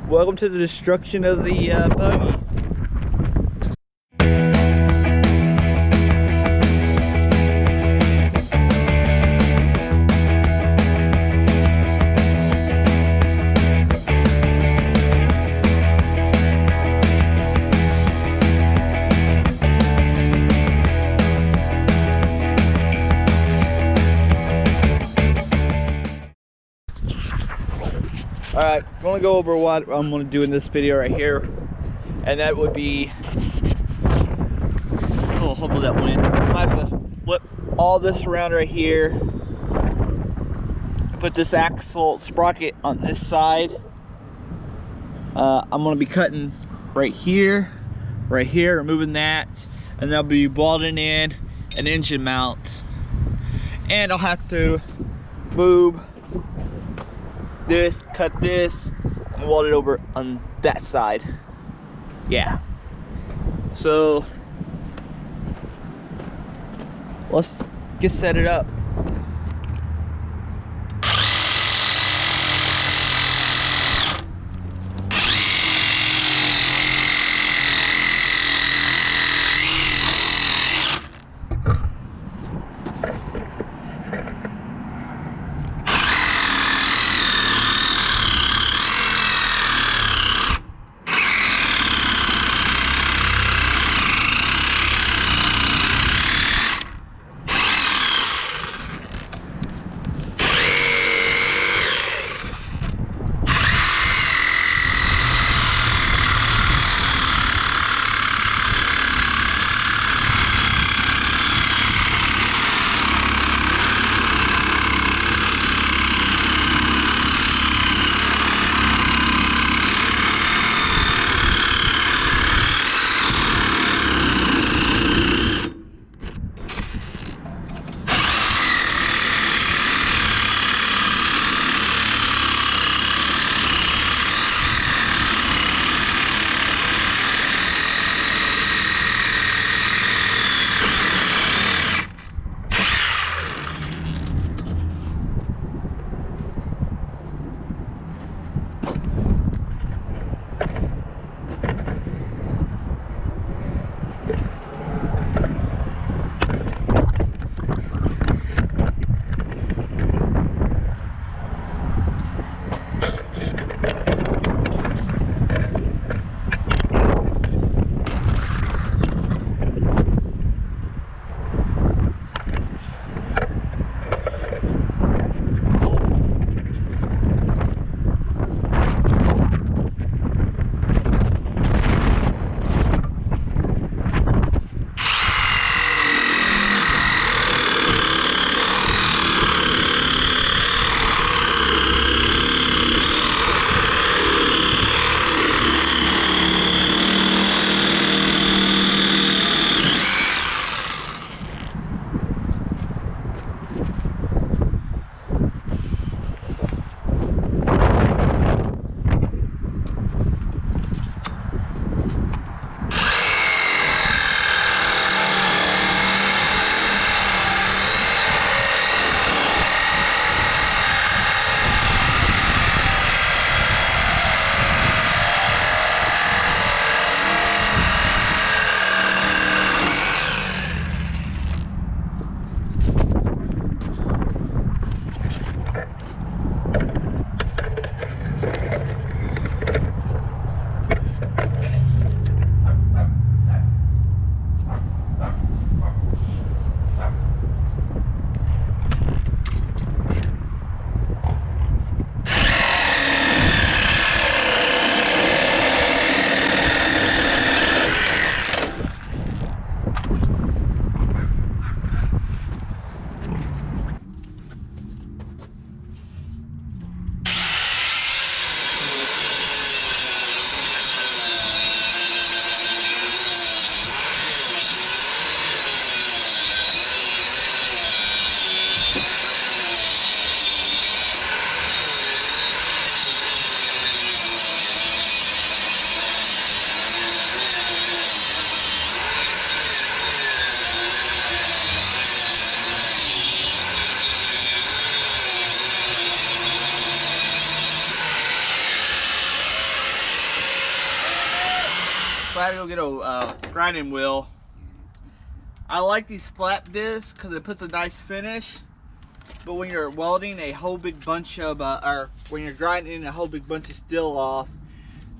Welcome to the destruction of the buggy. Alright, I'm going to go over what I'm going to do in this video right here. And that would be... Oh, hopefully that went in. I have to flip all this around right here. Put this axle sprocket on this side. I'm going to be cutting right here, removing that. And then I'll be bolting in an engine mount. And I'll have to move this, cut this, and weld it over on that side. Yeah. So let's get set it up. So I had to go get a grinding wheel. I like these flat discs because it puts a nice finish. But when you're welding a whole big bunch of, or when you're grinding a whole big bunch of steel off,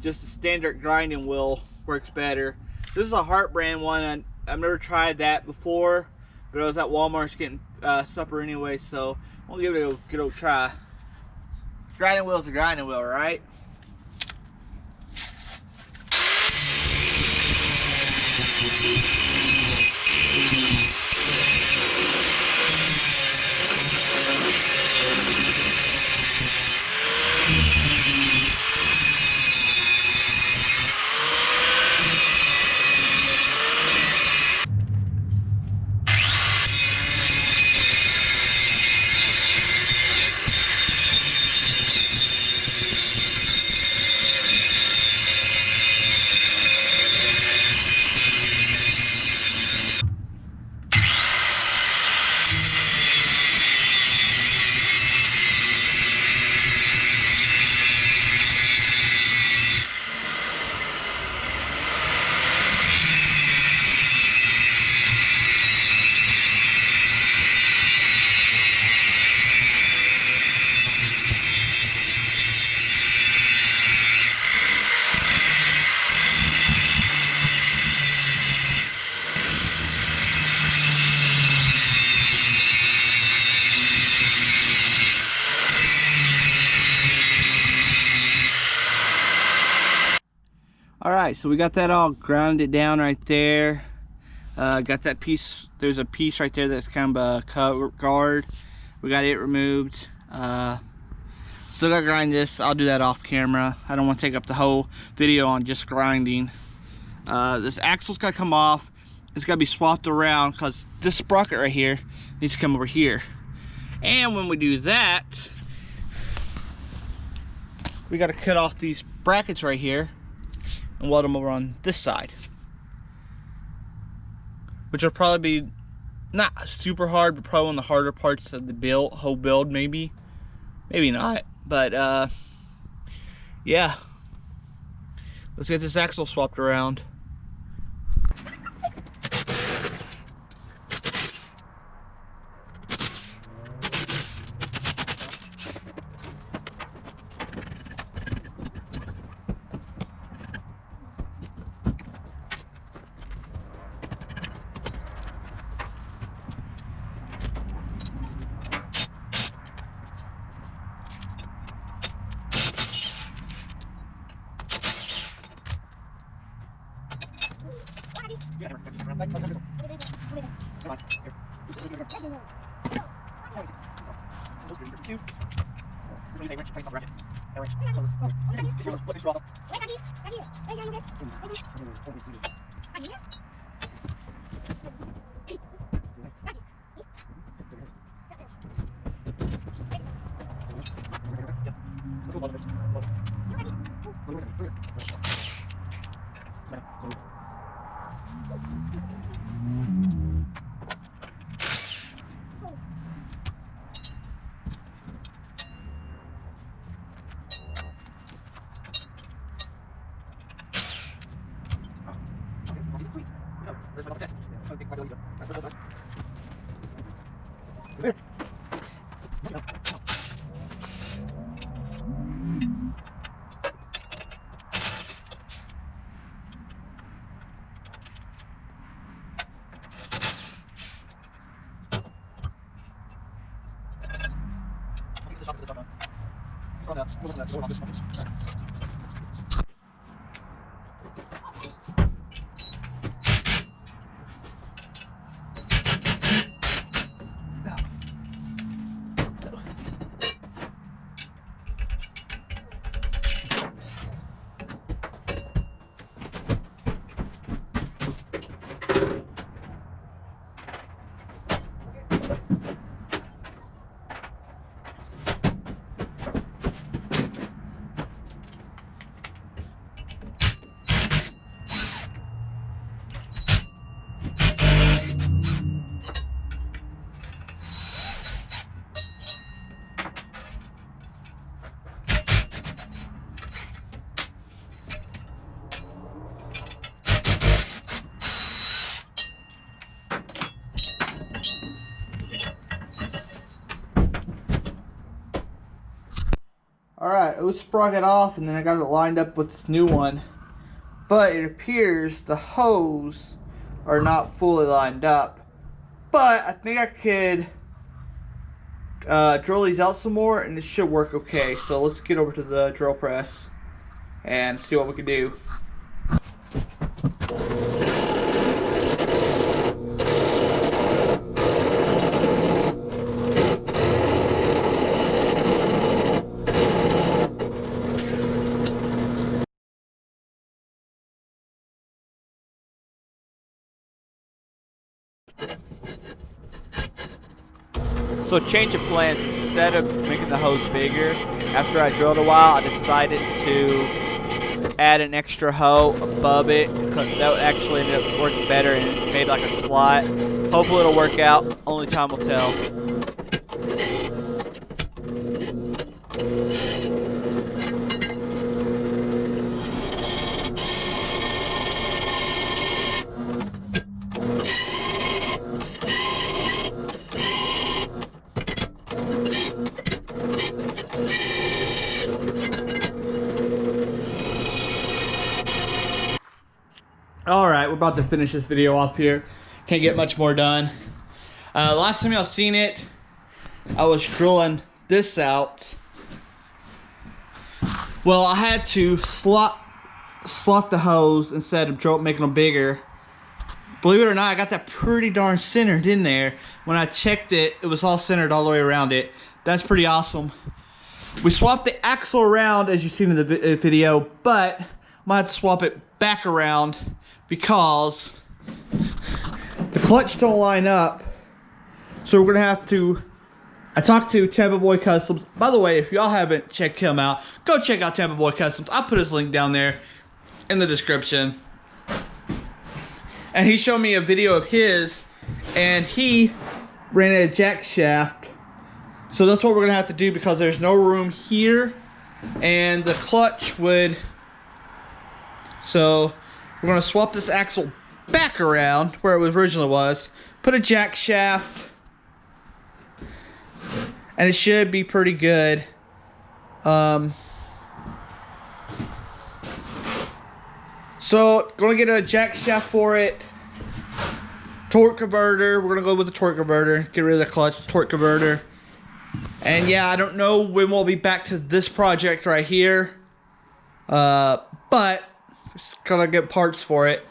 just a standard grinding wheel works better. This is a Hart brand one. I've never tried that before, but I was at Walmart getting supper anyway, so I'll give it a good old try. Grinding wheel's a grinding wheel, right? Alright, so we got that all grounded down right there. Got that piece, there's a piece right there that's kind of a cover guard. We got it removed. Still gotta grind this. I'll do that off camera. I don't want to take up the whole video on just grinding. This axle's gotta come off. It's gotta be swapped around because this sprocket right here needs to come over here. And when we do that, we gotta cut off these brackets right here and weld them over on this side, which will probably be not super hard, but probably one of the harder parts of the whole build, maybe not, but yeah, let's get this axle swapped around. was sprocket off, and then I got it lined up with this new one. But it appears the hose are not fully lined up. But I think I could drill these out some more, and it should work okay. So let's get over to the drill press and see what we can do. So change of plans, instead of making the hose bigger, after I drilled a while, I decided to add an extra hoe above it, because that would actually end up working better, and it made like a slot. Hopefully it'll work out, only time will tell. Alright, we're about to finish this video off here. Can't get much more done. Last time y'all seen it, I was drilling this out. Well, I had to slot the hose instead of making them bigger. Believe it or not, I got that pretty darn centered in there. When I checked it, it was all centered all the way around it. That's pretty awesome. We swapped the axle around, as you've seen in the video, but I might have to swap it back around because the clutch don't line up. So we're gonna have to, I talked to Tampa Boy Customs. By the way, if y'all haven't checked him out, go check out Tampa Boy Customs. I'll put his link down there in the description. And he showed me a video of his, and he ran a jack shaft. So that's what we're gonna have to do, because there's no room here, and the clutch would. So we're gonna swap this axle back around where it originally was, put a jack shaft, and it should be pretty good. So gonna get a jack shaft for it. Torque converter, we're gonna go with the torque converter. Get rid of the clutch, torque converter. And yeah, I don't know when we'll be back to this project right here. But just gotta get parts for it.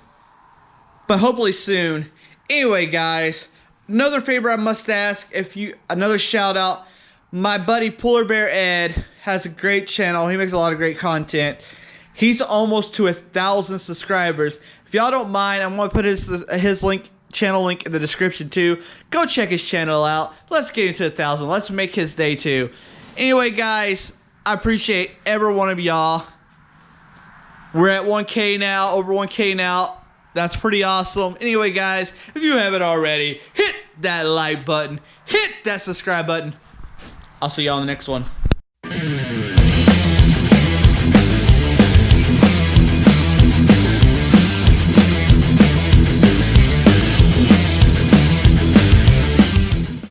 But hopefully soon. Anyway, guys, another favor I must ask, another shout out. My buddy Polar Bear Ed has a great channel. He makes a lot of great content. He's almost to 1,000 subscribers. If y'all don't mind, I'm gonna put his channel link in the description too. Go check his channel out. Let's get into 1,000. Let's make his day too. Anyway, guys, I appreciate every one of y'all. We're at 1K now, over 1K now. That's pretty awesome. Anyway, guys, if you haven't already, hit that like button, hit that subscribe button. I'll see y'all in the next one.